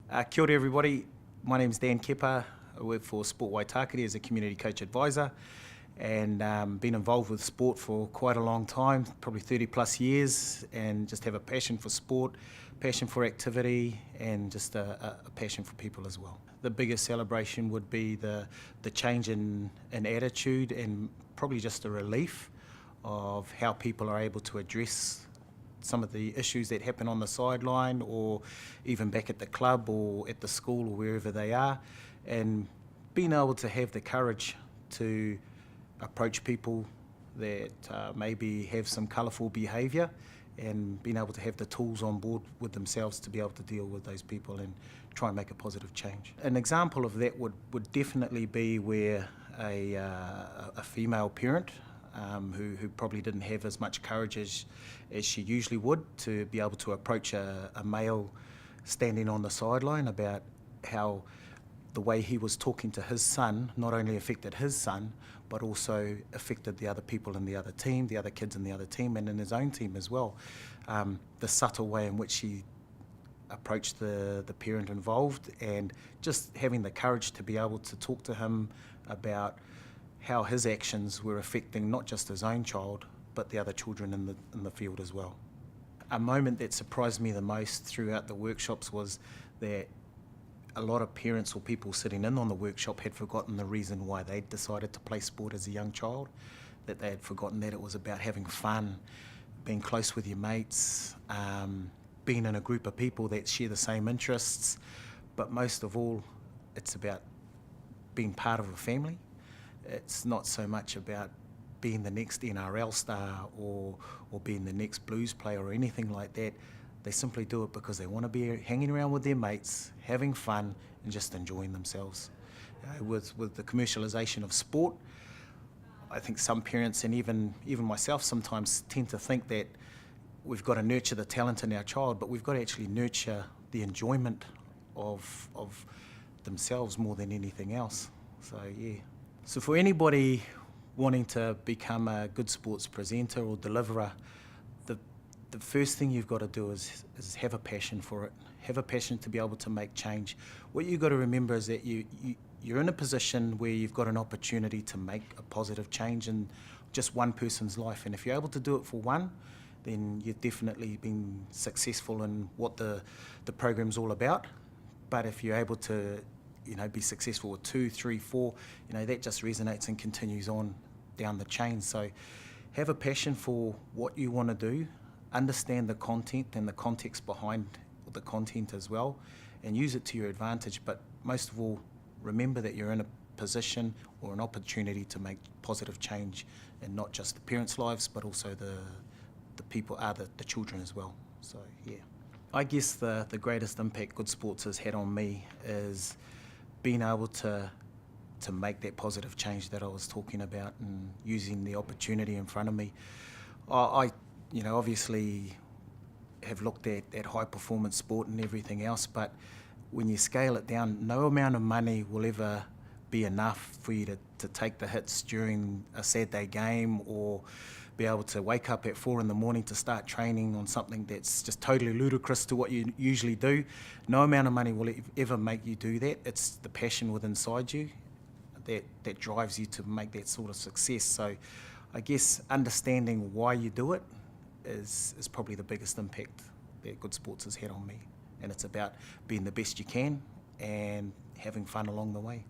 Kia ora everybody, my name is Dan Kepa. I work for Sport Waitakere as a community coach advisor and been involved with sport for quite a long time, probably 30 plus years, and just have a passion for sport, passion for activity, and just a passion for people as well. The biggest celebration would be the change in attitude and probably just a relief of how people are able to address some of the issues that happen on the sideline or even back at the club or at the school or wherever they are, and being able to have the courage to approach people that maybe have some colourful behaviour and being able to have the tools on board with themselves to be able to deal with those people and try and make a positive change. An example of that would definitely be where a female parent who probably didn't have as much courage as she usually would to be able to approach a male standing on the sideline about how the way he was talking to his son not only affected his son but also affected the other people in the other team, the other kids in the other team and in his own team as well. The subtle way in which he approached the parent involved and just having the courage to be able to talk to him about how his actions were affecting not just his own child, but the other children in the field as well. A moment that surprised me the most throughout the workshops was that a lot of parents or people sitting in on the workshop had forgotten the reason why they decided to play sport as a young child, that they had forgotten that it was about having fun, being close with your mates, being in a group of people that share the same interests, but most of all, it's about being part of a family. It's not so much about being the next NRL star or being the next blues player or anything like that. They simply do it because they want to be hanging around with their mates, having fun and just enjoying themselves. With the commercialisation of sport, I think some parents and even myself sometimes tend to think that we've got to nurture the talent in our child, but we've got to actually nurture the enjoyment of themselves more than anything else. So yeah. So for anybody wanting to become a good sports presenter or deliverer, the first thing you've got to do is have a passion for it. Have a passion to be able to make change. What you've got to remember is that you're in a position where you've got an opportunity to make a positive change in just one person's life. And if you're able to do it for one, then you've definitely been successful in what the program's all about. But if you're able to be successful with 2, 3, 4, that just resonates and continues on down the chain. So have a passion for what you want to do, understand the content and the context behind the content as well, and use it to your advantage. But most of all, remember that you're in a position or an opportunity to make positive change in not just the parents' lives, but also the people, the children as well. So yeah. I guess the greatest impact Good Sports has had on me is being able to make that positive change that I was talking about and using the opportunity in front of me. I obviously have looked at high performance sport and everything else, but when you scale it down, no amount of money will ever be enough for you to take the hits during a Saturday game or be able to wake up at 4 in the morning to start training on something that's just totally ludicrous to what you usually do. No amount of money will ever make you do that. It's the passion within inside you that drives you to make that sort of success. So I guess understanding why you do it is probably the biggest impact that Good Sports has had on me. And it's about being the best you can and having fun along the way.